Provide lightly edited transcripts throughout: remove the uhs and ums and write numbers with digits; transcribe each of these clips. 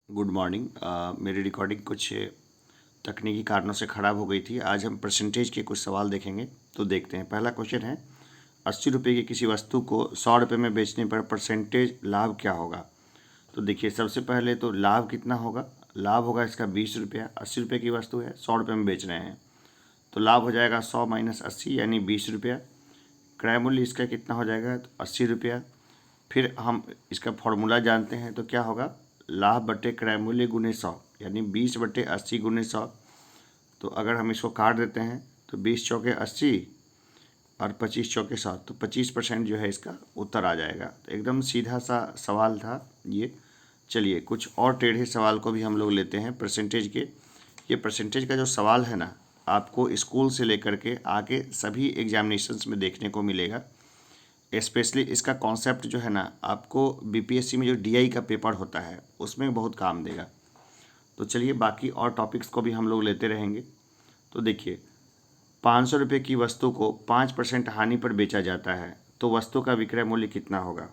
Good morning. मेरी recording कुछ तकनीकी कारणों से ख़राब हो गई थी। आज हम परसेंटेज के कुछ सवाल देखेंगे। तो देखते हैं। पहला क्वेश्चन है, 80 रुपये की किसी वस्तु को 100 रुपये में बेचने पर परसेंटेज लाभ क्या होगा। तो देखिए, सबसे पहले तो लाभ कितना होगा। लाभ होगा इसका 20 रुपया। 80 रुपये की वस्तु है, 100 रुपये में बेच रहे हैं, तो लाभ हो जाएगा 100 माइनस 80 यानी 20 रुपया। क्रय मूल्य इसका कितना हो जाएगा, तो 80 रुपया। फिर हम इसका फॉर्मूला जानते हैं, तो क्या होगा, लाभ बटे क्रय मूल्य गुने 100 यानी 20/80 गुने 100। तो अगर हम इसको काट देते हैं तो 20 चौके 80 और 25 चौके 100, तो 25% जो है इसका उत्तर आ जाएगा। तो एकदम सीधा सा सवाल था ये। चलिए कुछ और टेढ़े सवाल को भी हम लोग लेते हैं परसेंटेज के। ये परसेंटेज का जो सवाल है ना, आपको स्कूल से लेकर के आगे सभी एग्जामिनेशंस में देखने को मिलेगा। स्पेशली इसका कॉन्सेप्ट जो है ना, आपको बीपीएससी में जो डीआई का पेपर होता है उसमें बहुत काम देगा। तो चलिए बाकी और टॉपिक्स को भी हम लोग लेते रहेंगे। तो देखिए, 500 रुपये की वस्तु को 5% हानि पर बेचा जाता है, तो वस्तु का विक्रय मूल्य कितना होगा।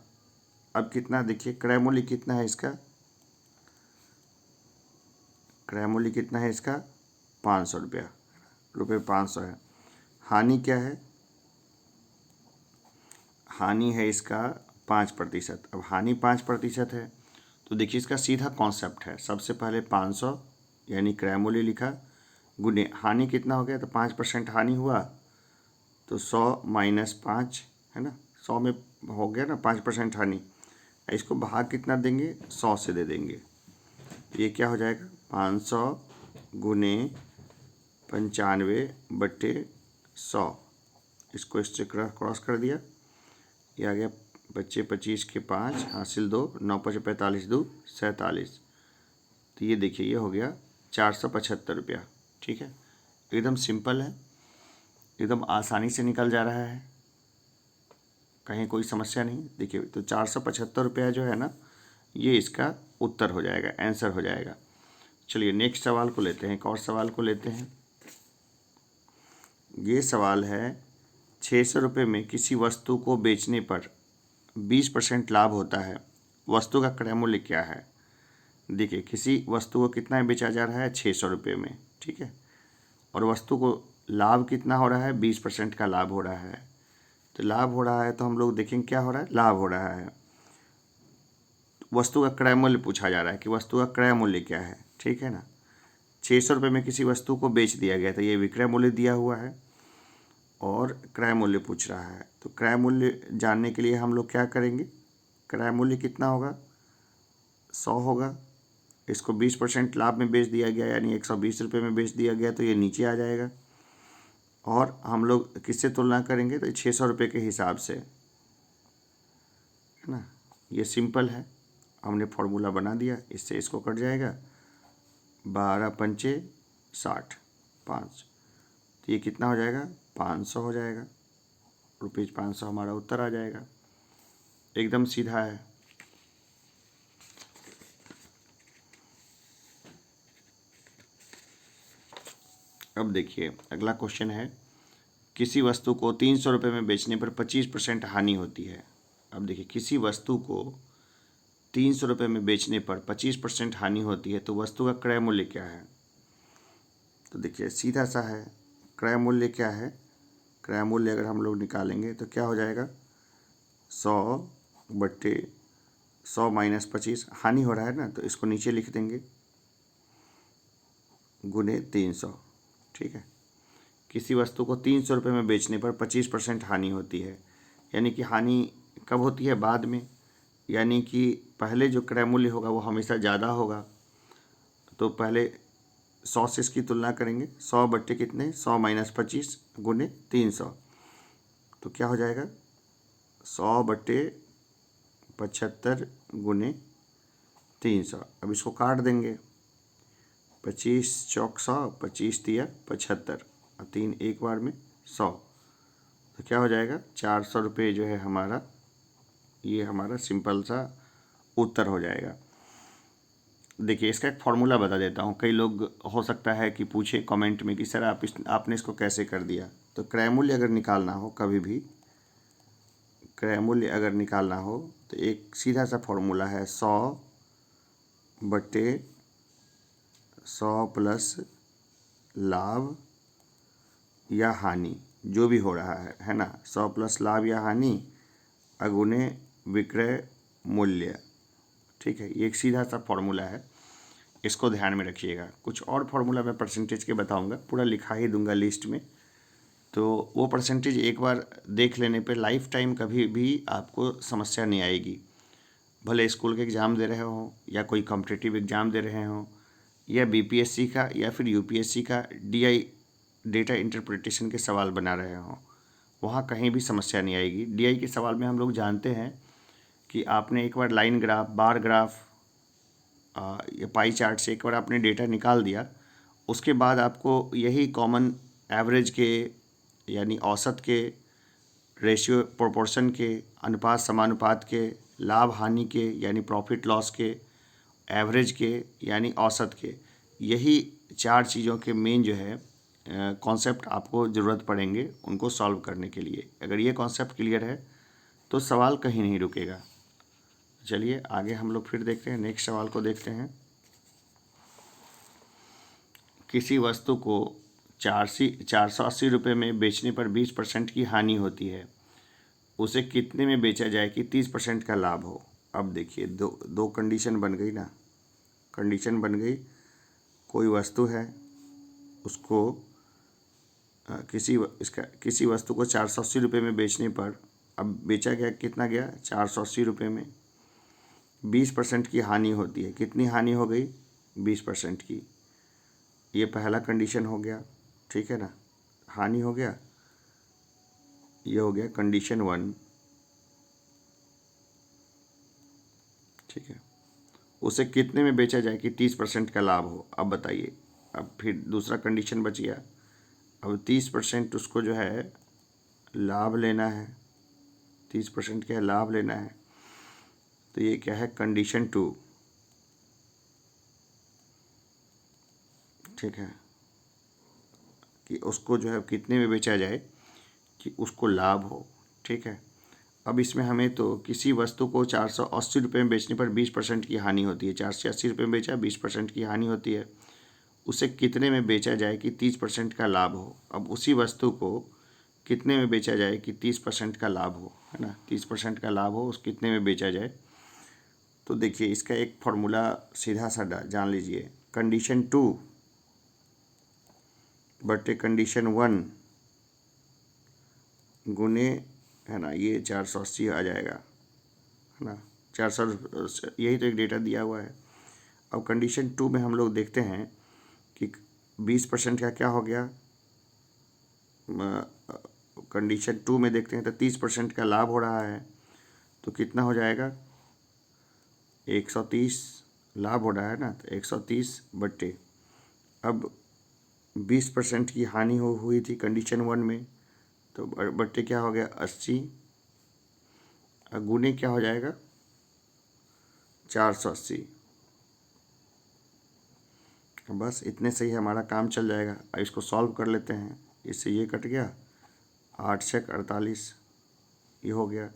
अब कितना, देखिए क्रय मूल्य कितना है इसका, क्रय मूल्य कितना है इसका 500 रुपया, रुपये 500 है। हानि क्या है, हानि है इसका 5%। अब हानि 5% है, तो देखिए इसका सीधा कॉन्सेप्ट है। सबसे पहले 500 यानी क्रय मूल्य लिखा, गुने हानि कितना हो गया, तो 5% हानि हुआ, तो 100 माइनस 5 है ना, 100 में हो गया ना 5% हानि। इसको भाग कितना देंगे, 100 से दे देंगे। ये क्या हो जाएगा, 500 गुने 95/100। इसको इससे क्रॉस कर दिया, ये आ गया बच्चे 25 के 5 हासिल 2, 9 5 45 2 47। तो ये देखिए ये हो गया 475 रुपया। ठीक है, एकदम सिंपल है, एकदम आसानी से निकल जा रहा है, कहीं कोई समस्या नहीं। देखिए तो 475 रुपया जो है ना, ये इसका उत्तर हो जाएगा, आंसर हो जाएगा। चलिए नेक्स्ट सवाल को लेते हैं, एक और सवाल को लेते हैं। ये सवाल है, 600 रुपये में किसी वस्तु को बेचने पर 20% लाभ होता है, वस्तु का क्रय मूल्य क्या है। देखिए किसी वस्तु को कितना बेचा जा रहा है, 600 रुपये में, ठीक है, और वस्तु को लाभ कितना हो रहा है, 20% का लाभ हो रहा है। तो लाभ हो रहा है तो हम लोग देखेंगे क्या हो रहा है, लाभ हो रहा है। वस्तु का क्रय मूल्य पूछा जा रहा है कि वस्तु का क्रय मूल्य क्या है, ठीक है ना। 600 रुपये में किसी वस्तु को बेच दिया गया था, ये विक्रय मूल्य दिया हुआ है और क्रय मूल्य पूछ रहा है। तो क्रय मूल्य जानने के लिए हम लोग क्या करेंगे, क्रय मूल्य कितना होगा, 100 होगा। इसको 20% लाभ में बेच दिया गया यानी 120 रुपये में बेच दिया गया, तो ये नीचे आ जाएगा। और हम लोग किससे तुलना करेंगे, तो 600 रुपये के हिसाब से, है ना। ये सिंपल है, हमने फॉर्मूला बना दिया, इससे इसको कट जाएगा, 12 पंचे 60 5। तो ये कितना हो जाएगा, 500 हो जाएगा, रुपीज़ 500 हमारा उत्तर आ जाएगा। एकदम सीधा है। अब देखिए अगला क्वेश्चन है, किसी वस्तु को 300 रुपये में बेचने पर 25% हानि होती है। अब देखिए किसी वस्तु को 300 रुपये में बेचने पर 25% हानि होती है, तो वस्तु का क्रय मूल्य क्या है। तो देखिए सीधा सा है, क्रय मूल्य क्या है, क्रय मूल्य अगर हम लोग निकालेंगे तो क्या हो जाएगा, 100/100 माइनस 25, हानि हो रहा है ना, तो इसको नीचे लिख देंगे, गुने 300। ठीक है, किसी वस्तु को 300 रुपये में बेचने पर 25% हानि होती है, यानी कि हानि कब होती है, बाद में, यानी कि पहले जो क्रय मूल्य होगा वो हमेशा ज़्यादा होगा। तो पहले 100 से इसकी तुलना करेंगे, 100 बट्टे कितने, 100 माइनस 25 गुने 300। तो क्या हो जाएगा, 100/75 गुने 300। अब इसको काट देंगे, 25 चौक 100, 25 तिया 75 और 3 एक बार में 100। तो क्या हो जाएगा, 400 रुपये जो है हमारा, ये हमारा सिंपल सा उत्तर हो जाएगा। देखिए इसका एक फार्मूला बता देता हूँ, कई लोग हो सकता है कि पूछे कमेंट में कि सर आपने इसको कैसे कर दिया। तो क्रय मूल्य अगर निकालना हो, कभी भी क्रय मूल्य अगर निकालना हो, तो एक सीधा सा फार्मूला है, 100 बटे 100 प्लस लाभ या हानि, जो भी हो रहा है ना, 100 प्लस लाभ या हानि अगुने विक्रय मूल्य। ठीक है, ये एक सीधा सा फॉर्मूला है, इसको ध्यान में रखिएगा। कुछ और फॉर्मूला मैं परसेंटेज के बताऊंगा, पूरा लिखा ही दूंगा लिस्ट में, तो वो परसेंटेज एक बार देख लेने पे लाइफ टाइम कभी भी आपको समस्या नहीं आएगी। भले स्कूल के एग्ज़ाम दे रहे हो या कोई कॉम्पिटिटिव एग्ज़ाम दे रहे हो या बीपीएससी का या फिर यूपीएससी का डीआई डेटा इंटरप्रिटेशन के सवाल बना रहे हो, वहाँ कहीं भी समस्या नहीं आएगी। डीआई के सवाल में हम लोग जानते हैं कि आपने एक बार लाइन ग्राफ, बार ग्राफ या पाई चार्ट से एक बार आपने डेटा निकाल दिया, उसके बाद आपको यही कॉमन एवरेज के यानी औसत के, रेशियो प्रोपोर्शन के, अनुपात समानुपात के, लाभ हानि के यानी प्रॉफिट लॉस के, एवरेज के यानी औसत के, यही 4 चीज़ों के मेन जो है कॉन्सेप्ट आपको ज़रूरत पड़ेंगे उनको सॉल्व करने के लिए। अगर ये कॉन्सेप्ट क्लियर है तो सवाल कहीं नहीं रुकेगा। चलिए आगे हम लोग फिर देखते हैं, नेक्स्ट सवाल को देखते हैं। किसी वस्तु को 480 रुपये में बेचने पर 20% की हानि होती है, उसे कितने में बेचा जाए कि 30% का लाभ हो। अब देखिए दो कंडीशन बन गई ना, कंडीशन बन गई, कोई वस्तु है उसको किसी वस्तु को 480 रुपये में बेचने पर अब बेचा गया, कितना गया, 480 रुपये में, 20% की हानि होती है। कितनी हानि हो गई, 20% की। ये पहला कंडीशन हो गया, ठीक है ना, हानि हो गया। ये हो गया कंडीशन 1, ठीक है। उसे कितने में बेचा जाए कि 30% का लाभ हो। अब बताइए, अब फिर दूसरा कंडीशन बच गया। अब 30% उसको जो है लाभ लेना है, 30% क्या लाभ लेना है, तो ये क्या है, कंडीशन 2, ठीक है, कि उसको जो है कितने में बेचा जाए कि उसको लाभ हो, ठीक है। अब इसमें हमें तो किसी वस्तु को 480 रुपये में बेचने पर 20% की हानि होती है, 480 रुपये में बेचा, 20% की हानि होती है, उसे कितने में बेचा जाए कि 30% का लाभ हो। अब उसी वस्तु को कितने में बेचा जाए कि 30% का लाभ हो, है ना, 30% का लाभ हो, उस कितने में बेचा जाए। तो देखिए इसका एक फॉर्मूला सीधा साधा जान लीजिए, कंडीशन 2 बटे कंडीशन 1 गुने, है ना, ये 480 आ जाएगा, है ना, 400, यही तो एक डेटा दिया हुआ है। अब कंडीशन 2 में हम लोग देखते हैं कि 20% का क्या हो गया, कंडीशन 2 में देखते हैं तो 30% का लाभ हो रहा है, तो कितना हो जाएगा, 130 लाभ हो रहा है ना, तो 130 बट्टे, अब 20% की हानि हुई थी कंडीशन 1 में, तो बट्टे क्या हो गया, 80, गुने क्या हो जाएगा, 480। बस इतने से ही हमारा काम चल जाएगा। अब इसको सॉल्व कर लेते हैं, इससे ये कट गया, 8 छक 48, ये हो गया,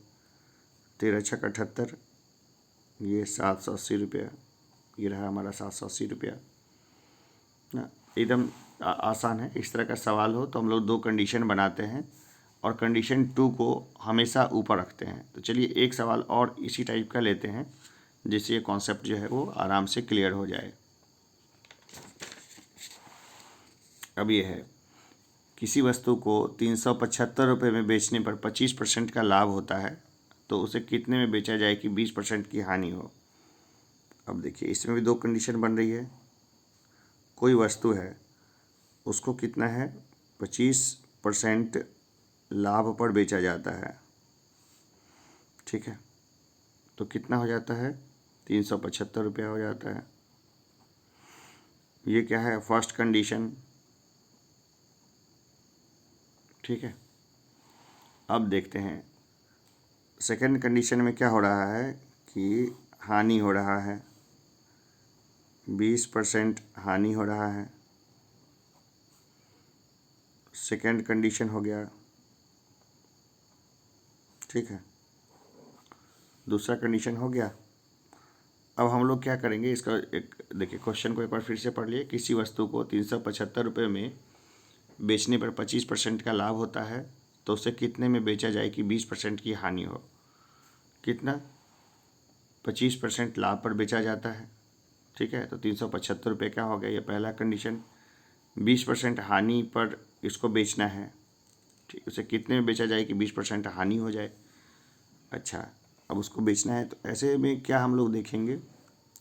13 छक 78, ये 780 रुपया, ये रहा हमारा 780 रुपया ना। एकदम आसान है। इस तरह का सवाल हो तो हम लोग 2 कंडीशन बनाते हैं और कंडीशन 2 को हमेशा ऊपर रखते हैं। तो चलिए एक सवाल और इसी टाइप का लेते हैं, जिससे ये कॉन्सेप्ट जो है वो आराम से क्लियर हो जाए। अब ये है, किसी वस्तु को 375 रुपये में बेचने पर 25% का लाभ होता है, तो उसे कितने में बेचा जाए कि 20% की हानि हो। अब देखिए इसमें भी 2 कंडीशन बन रही है, कोई वस्तु है उसको कितना है, 25% लाभ पर बेचा जाता है, ठीक है, तो कितना हो जाता है, 375 रुपया हो जाता है। ये क्या है, फर्स्ट कंडीशन, ठीक है। अब देखते हैं सेकंड कंडीशन में क्या हो रहा है कि हानि हो रहा है, 20% हानि हो रहा है, सेकंड कंडीशन हो गया, ठीक है। दूसरा कंडीशन हो गया। अब हम लोग क्या करेंगे, इसका एक देखिए क्वेश्चन को एक बार फिर से पढ़ लिए। किसी वस्तु को 375 रुपये में बेचने पर 25% का लाभ होता है तो उसे कितने में बेचा जाए कि 20% की हानि हो। कितना, 25% लाभ पर बेचा जाता है, ठीक है, तो 375 रुपये का हो गया, ये पहला कंडीशन। 20% हानि पर इसको बेचना है, ठीक, उसे कितने में बेचा जाए कि 20% हानि हो जाए। अच्छा, अब उसको बेचना है तो ऐसे में क्या हम लोग देखेंगे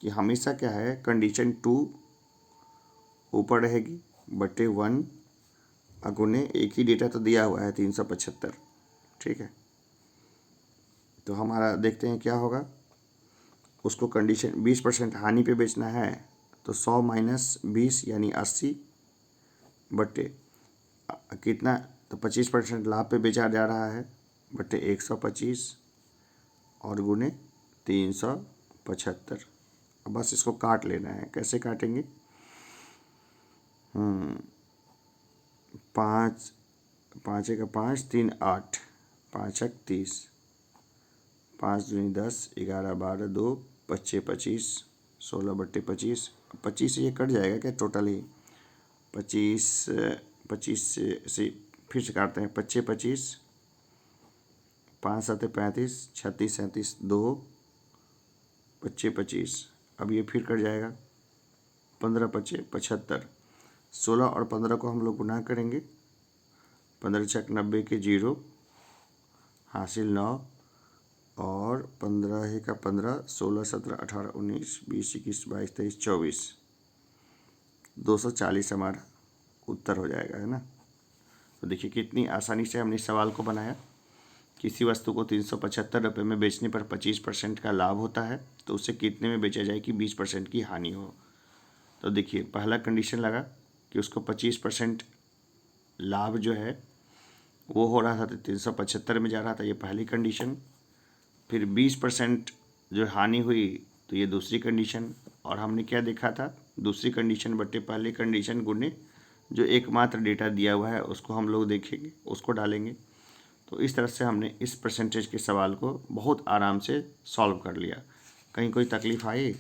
कि हमेशा क्या है, कंडीशन 2 ऊपर रहेगी बटे 1 अगुने एक ही डेटा तो दिया हुआ है 375, ठीक है। तो हमारा देखते हैं क्या होगा, उसको कंडीशन 20% हानि पे बेचना है तो 100 माइनस 20 यानी 80 बटे कितना, तो 25% लाभ पे बेचा जा रहा है बटे 125 और गुने 375। अब बस इसको काट लेना है। कैसे काटेंगे, 5 5 का 5 3 8 5 30 5 दूनी 10 11 12 2 25 25 16 बट्टे 25 25 से ये कट जाएगा क्या टोटल ही, 25 25 से फिर से काटते हैं, 25 25 5 7 35 36 37 2 25 25। अब ये फिर कट जाएगा, 15 25 75। 16 और 15 को हम लोग गुना करेंगे, 15 छक 90 के 0 हासिल 9 और 15 का 15 16 17 18 19 20 21 22 23 24 240 हमारा उत्तर हो जाएगा, है ना। तो देखिए कितनी आसानी से हमने इस सवाल को बनाया। किसी वस्तु को 375 रुपये में बेचने पर 25% का लाभ होता है तो उसे कितने में बेचा जाए कि 20% की हानि हो। तो देखिए पहला कंडीशन लगा कि उसको 25% लाभ जो है वो हो रहा था तो 375 में जा रहा था, ये पहली कंडीशन। फिर 20% जो हानि हुई तो ये दूसरी कंडीशन। और हमने क्या देखा था, दूसरी कंडीशन बटे पहली कंडीशन गुने जो एकमात्र डेटा दिया हुआ है उसको हम लोग देखेंगे, उसको डालेंगे। तो इस तरह से हमने इस परसेंटेज के सवाल को बहुत आराम से सॉल्व कर लिया। कहीं कोई तकलीफ आई?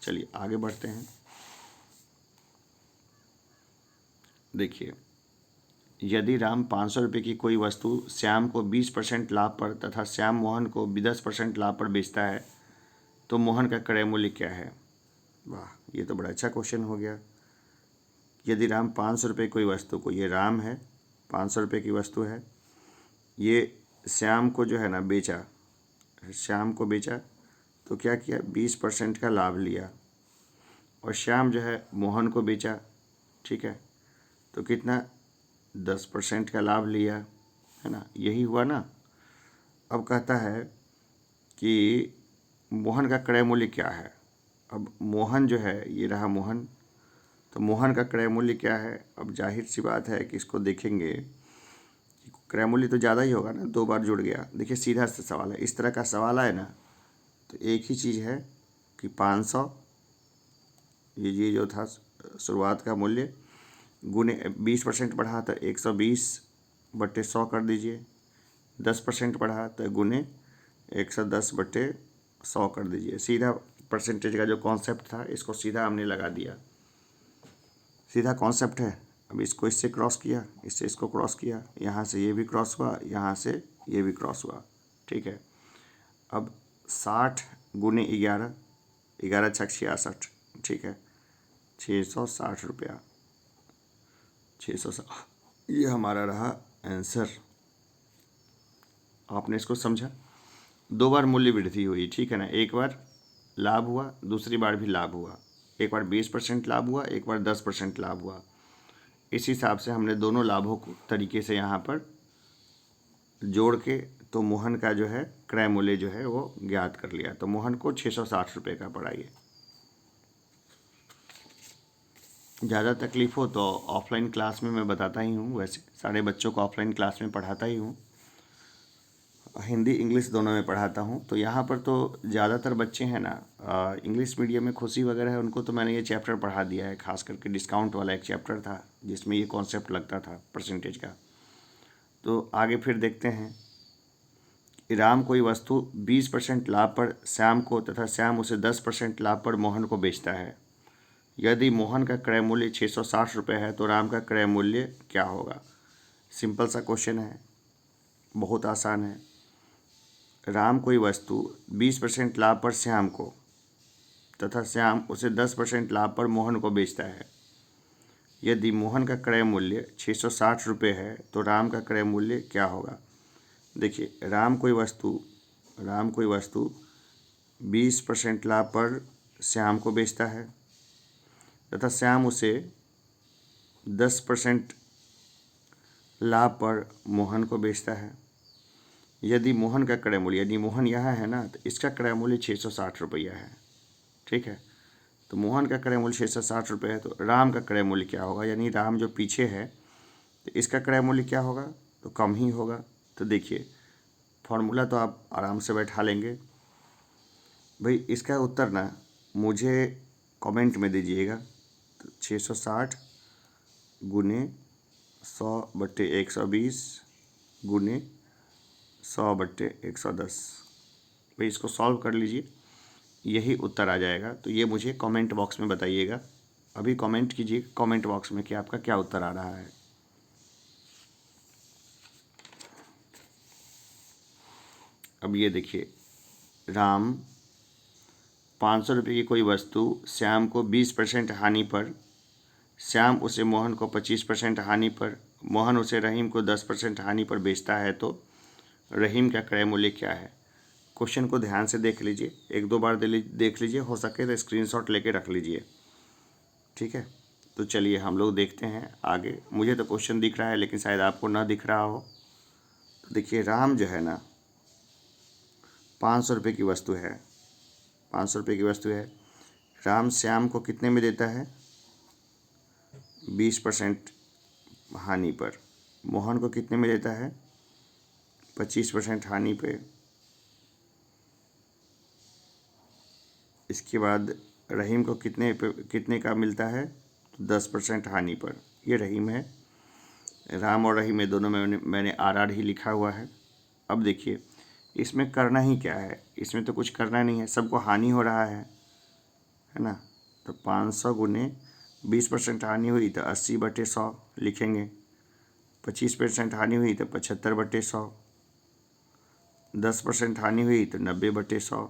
चलिए आगे बढ़ते हैं। देखिए, यदि राम 500 रुपये की कोई वस्तु श्याम को 20% लाभ पर तथा श्याम मोहन को 10% लाभ पर बेचता है तो मोहन का क्रय मूल्य क्या है। वाह, ये तो बड़ा अच्छा क्वेश्चन हो गया। यदि राम 500 रुपये कोई वस्तु को, ये राम है, 500 रुपये की वस्तु है, ये श्याम को जो है ना बेचा, श्याम को बेचा तो क्या किया, 20% का लाभ लिया। और श्याम जो है मोहन को बेचा, ठीक है, तो कितना, 10% का लाभ लिया, है ना, यही हुआ ना। अब कहता है कि मोहन का क्रय मूल्य क्या है। अब मोहन जो है, ये रहा मोहन, तो मोहन का क्रय मूल्य क्या है। अब जाहिर सी बात है कि इसको देखेंगे, क्रय मूल्य तो ज़्यादा ही होगा ना, 2 बार जुड़ गया। देखिए सीधा सा सवाल है, इस तरह का सवाल है ना तो एक ही चीज़ है कि 500 ये जो था शुरुआत का मूल्य गुने 20% बढ़ा तो 120 बट्टे 100 कर दीजिए, 10% बढ़ा तो गुने 110 बट्टे 100 कर दीजिए। सीधा परसेंटेज का जो कॉन्सेप्ट था इसको सीधा हमने लगा दिया, सीधा कॉन्सेप्ट है। अब इसको इससे क्रॉस किया, इससे इसको क्रॉस किया, यहाँ से ये भी क्रॉस हुआ, यहाँ से ये भी क्रॉस हुआ, ठीक है। अब 60 गुने 11, 11 छक 66, ठीक है, 660 रुपया, 660, ये हमारा रहा आंसर। आपने इसको समझा, 2 बार मूल्य वृद्धि हुई, ठीक है ना, एक बार लाभ हुआ, दूसरी बार भी लाभ हुआ, एक बार 20% लाभ हुआ, एक बार 10% लाभ हुआ। इस हिसाब से हमने दोनों लाभों को तरीके से यहाँ पर जोड़ के तो मोहन का जो है क्रय मूल्य जो है वो ज्ञात कर लिया। तो मोहन को 660 रुपये का पड़ा। ये ज़्यादा तकलीफ़ हो तो ऑफलाइन क्लास में मैं बताता ही हूँ, वैसे सारे बच्चों को ऑफलाइन क्लास में पढ़ाता ही हूँ, हिंदी इंग्लिश दोनों में पढ़ाता हूँ। तो यहाँ पर तो ज़्यादातर बच्चे हैं ना इंग्लिश मीडियम में, खुशी वगैरह है, उनको तो मैंने ये चैप्टर पढ़ा दिया है। खास करके डिस्काउंट वाला एक चैप्टर था जिसमें ये कॉन्सेप्ट लगता था परसेंटेज का। तो आगे फिर देखते हैं राम कोई वस्तु 20% लाभ पर श्याम को तथा श्याम उसे 10% लाभ पर मोहन को बेचता है। यदि मोहन का क्रय मूल्य 660 रुपये है तो राम का क्रय मूल्य क्या होगा। सिंपल सा क्वेश्चन है, बहुत आसान है। राम कोई वस्तु 20% लाभ पर श्याम को तथा श्याम उसे 10% लाभ पर मोहन को बेचता है। यदि मोहन का क्रय मूल्य 660 रुपये है तो राम का क्रय मूल्य क्या होगा। देखिए, राम कोई वस्तु 20% लाभ पर श्याम को बेचता है तथा श्याम उसे 10% लाभ पर मोहन को बेचता है। यदि मोहन का क्रय मूल्य, यदि मोहन यहाँ है ना, तो इसका क्रय मूल्य 660 रुपया है। ठीक है, तो मोहन का क्रय मूल्य 660 रुपये है तो राम का क्रय मूल्य क्या होगा, यानी राम जो पीछे है तो इसका क्रय मूल्य क्या होगा, तो कम ही होगा। तो देखिए, फॉर्मूला तो आप आराम से बैठा लेंगे। भाई इसका उत्तर ना मुझे कमेंट में दीजिएगा। तो 660 गुने 100/120 गुने 100/110। भाई इसको सॉल्व कर लीजिए, यही उत्तर आ जाएगा। तो ये मुझे कमेंट बॉक्स में बताइएगा। अभी कमेंट कीजिए कमेंट बॉक्स में कि आपका क्या उत्तर आ रहा है। अब ये देखिए, राम 500 रुपये की कोई वस्तु श्याम को 20% हानि पर, श्याम उसे मोहन को 25% हानि पर, मोहन उसे रहीम को 10% हानि पर बेचता है तो रहीम का क्रय मूल्य क्या है। क्वेश्चन को ध्यान से देख लीजिए, एक दो बार देख लीजिए, हो सके तो स्क्रीनशॉट लेके रख लीजिए। ठीक है, तो चलिए हम लोग देखते हैं आगे। मुझे तो क्वेश्चन दिख रहा है लेकिन शायद आपको ना दिख रहा हो। तो देखिए, राम जो है ना 500 रुपये की वस्तु है, 500 रुपये की वस्तु है। राम श्याम को कितने में देता है, 20% हानि पर। मोहन को कितने में देता है, 25% हानि पे। इसके बाद रहीम को कितने का मिलता है, तो 10% हानि पर। ये रहीम है, राम और रहीम में दोनों में मैंने RR ही लिखा हुआ है। अब देखिए, इसमें करना ही क्या है, इसमें तो कुछ करना नहीं है, सबको हानि हो रहा है ना। तो 500 गुने 20% हानि हुई तो 80/100 लिखेंगे। 25% हानि हुई तो 75/100। 10% हानि हुई तो 90/100।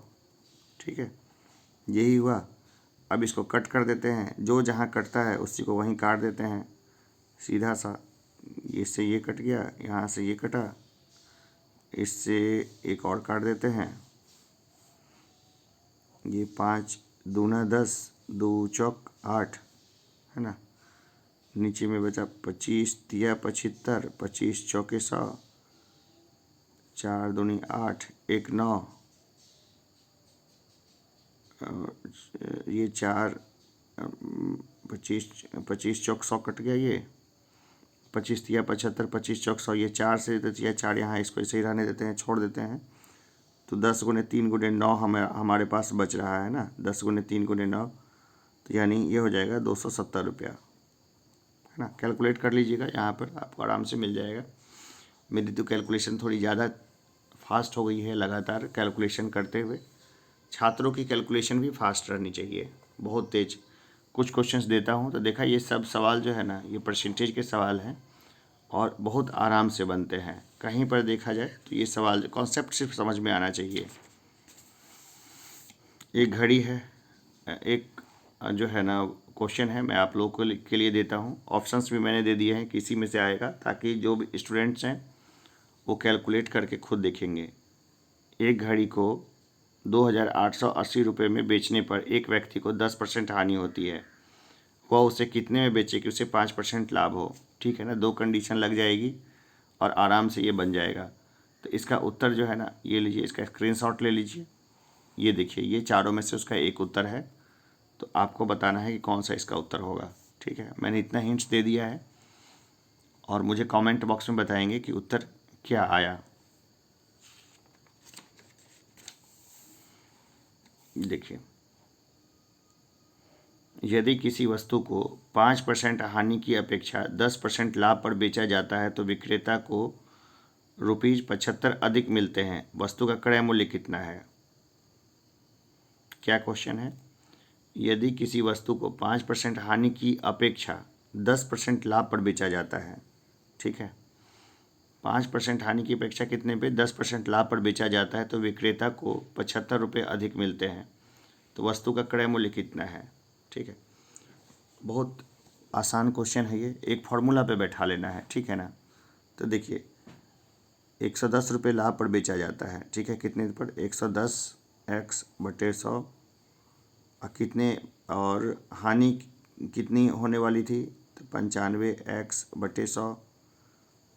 ठीक है, यही हुआ। अब इसको कट कर देते हैं, जो जहाँ कटता है उसी को वहीं काट देते हैं, सीधा सा। इससे ये कट गया, यहाँ से ये कटा, इससे एक और काट देते हैं। ये 5 दूना 10, 2 चौक 8 है ना। नीचे में बचा 25 तिया 75, 25 चौके 100, 4 दूनी 8, 1 9, ये 4 25 चौक 100 कट गया। ये 25 तिया 75, 25 चौक 100, ये 4 से देती है 4, यहाँ इसको ऐसे ही रहने देते हैं, छोड़ देते हैं। तो 10 गुने 3 गुने 9 हमारे पास बच रहा है ना। 10 गुने 3 गुने 9, तो यानी ये हो जाएगा 270 रुपया, है ना। कैलकुलेट कर लीजिएगा, यहाँ पर आपको आराम से मिल जाएगा। मेरी तो कैलकुलेशन थोड़ी ज़्यादा फास्ट हो गई है, लगातार कैलकुलेशन करते हुए। छात्रों की कैलकुलेशन भी फास्ट रहनी चाहिए, बहुत तेज। कुछ क्वेश्चंस देता हूँ तो देखा, ये सब सवाल जो है ना, ये परसेंटेज के सवाल हैं और बहुत आराम से बनते हैं। कहीं पर देखा जाए तो ये सवाल कॉन्सेप्ट सिर्फ समझ में आना चाहिए। एक घड़ी है, एक जो है ना क्वेश्चन है, मैं आप लोगों के लिए देता हूँ। ऑप्शंस भी मैंने दे दिए हैं, किसी में से आएगा, ताकि जो भी स्टूडेंट्स हैं वो कैलकुलेट करके खुद देखेंगे। एक घड़ी को 2880 रुपये में बेचने पर एक व्यक्ति को 10% हानि होती है, वह उसे कितने में बेचे कि उसे 5% लाभ हो। ठीक है ना, दो कंडीशन लग जाएगी और आराम से ये बन जाएगा। तो इसका उत्तर जो है ना, ये लीजिए, इसका स्क्रीनशॉट ले लीजिए। ये देखिए, ये चारों में से उसका एक उत्तर है, तो आपको बताना है कि कौन सा इसका उत्तर होगा। ठीक है, मैंने इतना हिंट्स दे दिया है और मुझे कमेंट बॉक्स में बताएंगे कि उत्तर क्या आया। देखिए, यदि किसी वस्तु को 5% हानि की अपेक्षा 10% लाभ पर बेचा जाता है तो विक्रेता को ₹75 अधिक मिलते हैं, वस्तु का क्रय मूल्य कितना है? क्या क्वेश्चन है? यदि किसी वस्तु को 5% हानि की अपेक्षा 10% लाभ पर बेचा जाता है, ठीक है, 5% हानि की अपेक्षा कितने पे? 10% लाभ पर बेचा जाता है, तो विक्रेता को ₹75 अधिक मिलते हैं, तो वस्तु का क्रय मूल्य कितना है? ठीक है, बहुत आसान क्वेश्चन है ये, एक फार्मूला पे बैठा लेना है, ठीक है ना। तो देखिए, ₹110 लाभ पर बेचा जाता है, ठीक है, कितने पर? 110x/100, और कितने, और हानि कितनी होने वाली थी? तो 95x/100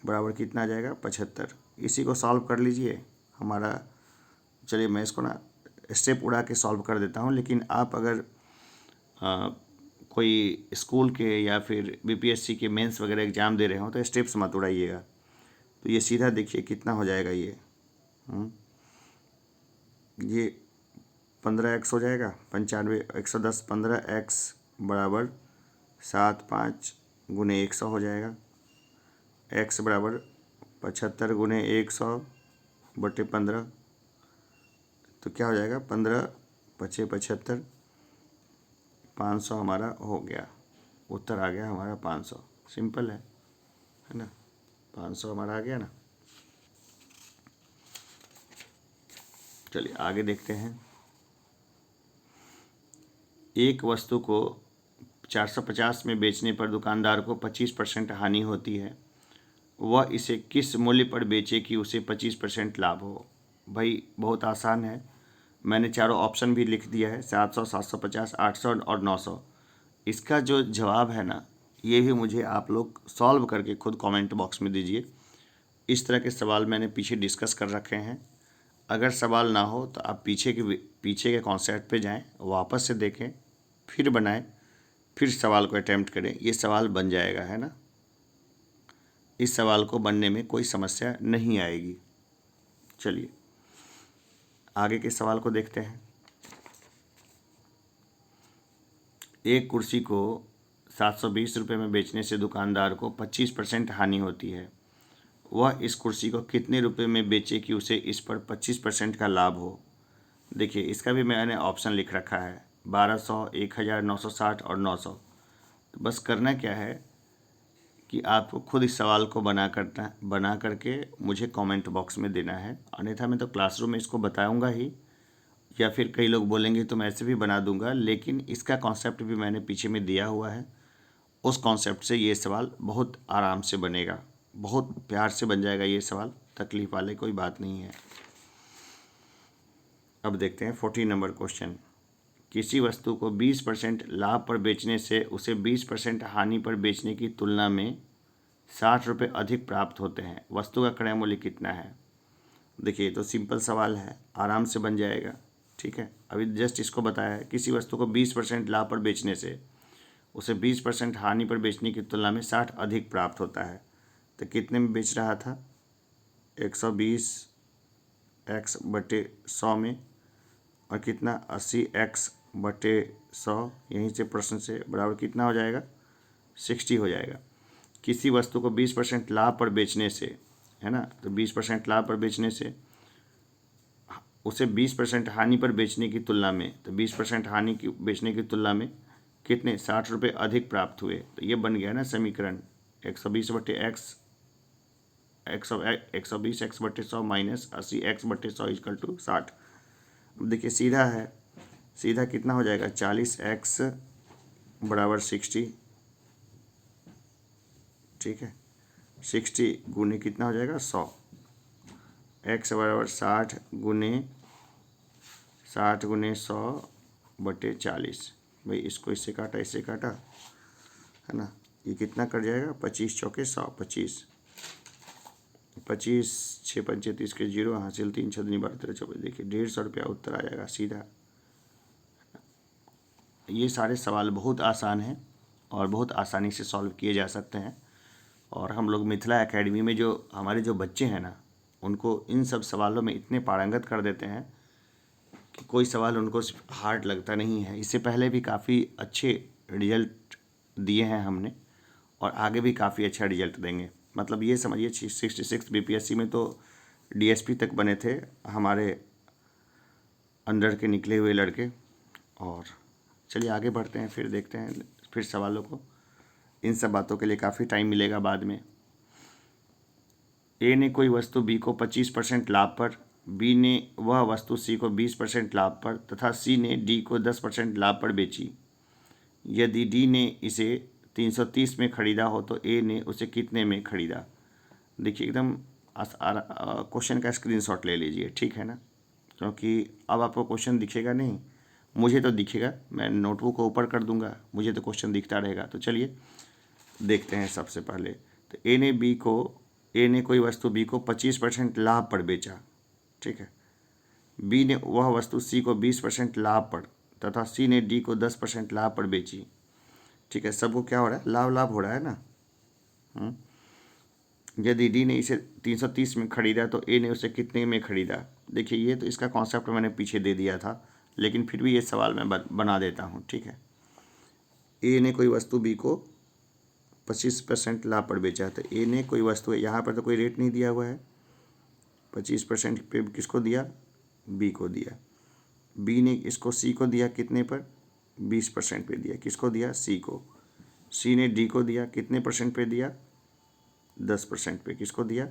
बराबर कितना आ जाएगा? 75। इसी को सॉल्व कर लीजिए हमारा। चलिए मैं इसको ना स्टेप उड़ा के सॉल्व कर देता हूँ, लेकिन आप अगर कोई स्कूल के या फिर बीपीएससी के मेंस वगैरह एग्ज़ाम दे रहे हो तो स्टेप्स मत उड़ाइएगा। तो ये सीधा देखिए कितना हो जाएगा ये 15x हो जाएगा, 95 110 15x बराबर 75 गुने 100 हो जाएगा। x बराबर 75 गुने 100/15, तो क्या हो जाएगा? 15 × 75, 500 हमारा हो गया। उत्तर आ गया हमारा 500। सिंपल है ना? 500 हमारा आ गया ना। चलिए आगे देखते हैं। एक वस्तु को 450 में बेचने पर दुकानदार को 25% हानि होती है, वह इसे किस मूल्य पर बेचे कि उसे 25% लाभ हो? भाई बहुत आसान है, मैंने चारों ऑप्शन भी लिख दिया है, 700, 750, 800 और 900। इसका जो जवाब है ना, ये भी मुझे आप लोग सॉल्व करके खुद कमेंट बॉक्स में दीजिए। इस तरह के सवाल मैंने पीछे डिस्कस कर रखे हैं। अगर सवाल ना हो तो आप पीछे के कॉन्सेप्ट पे जाएं, वापस से देखें, फिर बनाएं, फिर सवाल को अटैम्प्ट करें, ये सवाल बन जाएगा, है ना। इस सवाल को बनने में कोई समस्या नहीं आएगी। चलिए आगे के सवाल को देखते हैं। एक कुर्सी को 720 रुपये में बेचने से दुकानदार को 25% हानि होती है, वह इस कुर्सी को कितने रुपए में बेचे कि उसे इस पर 25% का लाभ हो? देखिए इसका भी मैंने ऑप्शन लिख रखा है, 1200, 1000, 960 और 900। तो बस करना क्या है कि आपको खुद इस सवाल को बना करके मुझे कमेंट बॉक्स में देना है, अन्यथा मैं तो क्लासरूम में इसको बताऊंगा ही, या फिर कई लोग बोलेंगे तो मैं ऐसे भी बना दूंगा, लेकिन इसका कॉन्सेप्ट भी मैंने पीछे में दिया हुआ है। उस कॉन्सेप्ट से ये सवाल बहुत आराम से बनेगा, बहुत प्यार से बन जाएगा ये सवाल, तकलीफ वाले कोई बात नहीं है। अब देखते हैं 14 नंबर क्वेश्चन। किसी वस्तु को 20% लाभ पर बेचने से उसे 20% हानि पर बेचने की तुलना में 60 रुपये अधिक प्राप्त होते हैं, वस्तु का क्रय मूल्य कितना है? देखिए तो सिंपल सवाल है, आराम से बन जाएगा, ठीक है। अभी जस्ट इसको बताया है, किसी वस्तु को 20% लाभ पर बेचने से उसे 20% हानि पर बेचने की तुलना में 60 अधिक प्राप्त होता है, तो कितने में बेच रहा था? 120x/100 में, और कितना 80x/100, यहीं से प्रश्न से बराबर कितना हो जाएगा? 60 हो जाएगा। किसी वस्तु को 20% लाभ पर बेचने से, है ना, तो 20% लाभ पर बेचने से उसे 20% हानि पर बेचने की तुलना में, तो 20% हानि की बेचने की तुलना में कितने 60 रुपये अधिक प्राप्त हुए, तो ये बन गया ना समीकरण 120/x 120x/100 minus 80x/100 equal to 60। अब देखिए सीधा है, सीधा कितना हो जाएगा? 40x बराबर 60, ठीक है, 60 गुने कितना हो जाएगा? 100। x बराबर 60 गुने 100/40। भाई इसको इससे काटा, इससे काटा, है ना, ये कितना कर जाएगा? 25 चौके 100, 25 6 पंचे 30 के 0 हासिल, 3 छदनी 12 13 24। देखिए 150 रुपया उत्तर आ जाएगा सीधा। ये सारे सवाल बहुत आसान हैं और बहुत आसानी से सॉल्व किए जा सकते हैं, और हम लोग मिथिला एकेडमी में जो हमारे जो बच्चे हैं ना, उनको इन सब सवालों में इतने पारंगत कर देते हैं कि कोई सवाल उनको हार्ड लगता नहीं है। इससे पहले भी काफ़ी अच्छे रिजल्ट दिए हैं हमने, और आगे भी काफ़ी अच्छा रिजल्ट देंगे। मतलब ये समझिए 66 बीपीएससी में तो डीएसपी तक बने थे हमारे अंडर के निकले हुए लड़के। और चलिए आगे बढ़ते हैं, फिर देखते हैं फिर सवालों को। इन सब बातों के लिए काफ़ी टाइम मिलेगा बाद में। ए ने कोई वस्तु बी को 25% लाभ पर, बी ने वह वस्तु सी को 20% लाभ पर तथा सी ने डी को 10% लाभ पर बेची। यदि डी ने इसे 330 में खरीदा हो तो ए ने उसे कितने में खरीदा। देखिए एकदम क्वेश्चन का स्क्रीनशॉट ले लीजिए, ठीक है ना, क्योंकि अब आपको क्वेश्चन दिखेगा नहीं, मुझे तो दिखेगा, मैं नोटबुक को ऊपर कर दूंगा, मुझे तो क्वेश्चन दिखता रहेगा। तो चलिए देखते हैं। सबसे पहले तो ए ने कोई वस्तु बी को 25% लाभ पर बेचा, ठीक है। बी ने वह वस्तु सी को 20% लाभ पर तथा सी ने डी को 10% लाभ पर बेची, ठीक है। सबको क्या हो रहा है, लाभ लाभ हो रहा है ना। यदि डी ने इसे 330 में खरीदा तो ए ने उसे कितने में खरीदा। देखिए ये तो इसका कॉन्सेप्ट मैंने पीछे दे दिया था, लेकिन फिर भी ये सवाल मैं बना देता हूँ, ठीक है। ए ने कोई वस्तु बी को 25% लाभ पर बेचा, तो ए ने कोई वस्तु, यहाँ पर तो कोई रेट नहीं दिया हुआ है, 25% पे किसको दिया, बी को दिया। बी ने इसको सी को दिया कितने पर, 20% पे दिया, किसको दिया, सी को। सी ने डी को दिया कितने % पे दिया, 10% पे, किसको दिया,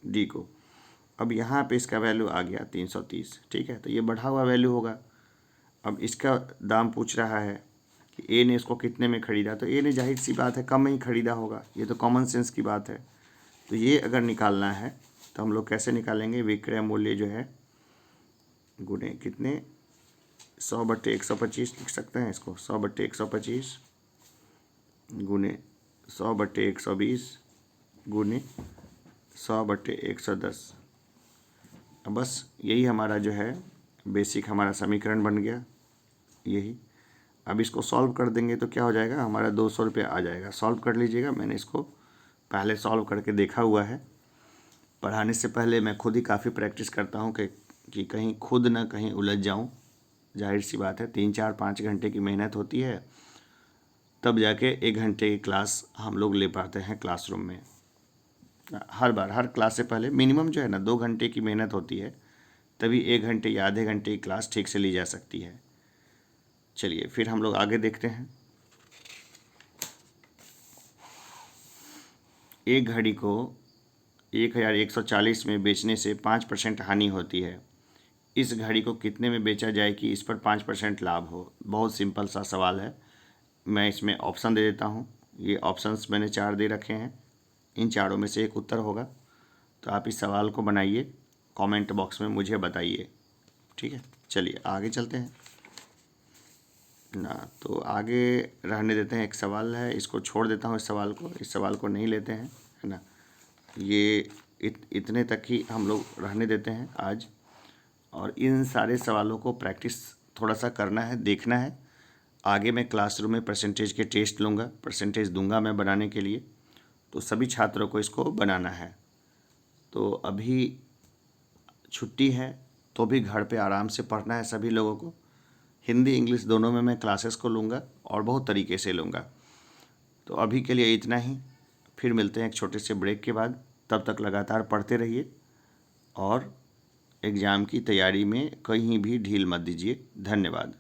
डी को। अब यहाँ पे इसका वैल्यू आ गया 330, ठीक है। तो ये बढ़ा हुआ वैल्यू होगा। अब इसका दाम पूछ रहा है कि ए ने इसको कितने में खरीदा, तो ए ने जाहिर सी बात है कम में ही खरीदा होगा, ये तो कॉमन सेंस की बात है। तो ये अगर निकालना है तो हम लोग कैसे निकालेंगे, विक्रय मूल्य जो है गुणे कितने, 100/125 लिख सकते हैं इसको, 100/125 गुणे 100/120 गुणे 100/110। अब बस यही हमारा जो है बेसिक हमारा समीकरण बन गया यही। अब इसको सॉल्व कर देंगे तो क्या हो जाएगा, हमारा 200 रुपये आ जाएगा। सॉल्व कर लीजिएगा, मैंने इसको पहले सॉल्व करके देखा हुआ है। पढ़ाने से पहले मैं खुद ही काफ़ी प्रैक्टिस करता हूँ कि कहीं खुद ना कहीं उलझ जाऊँ। जाहिर सी बात है 3-4-5 घंटे की मेहनत होती है, तब जाके 1 घंटे की क्लास हम लोग ले पाते हैं क्लासरूम में। हर बार हर क्लास से पहले मिनिमम जो है ना 2 घंटे की मेहनत होती है, तभी 1 घंटे या आधे घंटे की क्लास ठीक से ली जा सकती है। चलिए फिर हम लोग आगे देखते हैं। एक घड़ी को 1140 में बेचने से 5% हानि होती है। इस घड़ी को कितने में बेचा जाए कि इस पर 5% लाभ हो। बहुत सिंपल सा सवाल है, मैं इसमें ऑप्शन दे देता हूँ। ये ऑप्शंस मैंने 4 दे रखे हैं, इन चारों में से एक उत्तर होगा। तो आप इस सवाल को बनाइए, कमेंट बॉक्स में मुझे बताइए, ठीक है। चलिए आगे चलते हैं ना, तो आगे रहने देते हैं। एक सवाल है, इसको छोड़ देता हूँ, इस सवाल को नहीं लेते हैं, है ना। ये इतने तक ही हम लोग रहने देते हैं आज। और इन सारे सवालों को प्रैक्टिस थोड़ा सा करना है, देखना है। आगे मैं क्लासरूम में परसेंटेज के टेस्ट लूँगा, परसेंटेज दूंगा मैं बनाने के लिए, तो सभी छात्रों को इसको बनाना है। तो अभी छुट्टी है तो भी घर पे आराम से पढ़ना है सभी लोगों को। हिंदी इंग्लिश दोनों में मैं क्लासेस को लूँगा और बहुत तरीके से लूँगा। तो अभी के लिए इतना ही, फिर मिलते हैं एक छोटे से ब्रेक के बाद। तब तक लगातार पढ़ते रहिए और एग्ज़ाम की तैयारी में कहीं भी ढील मत दीजिए। धन्यवाद।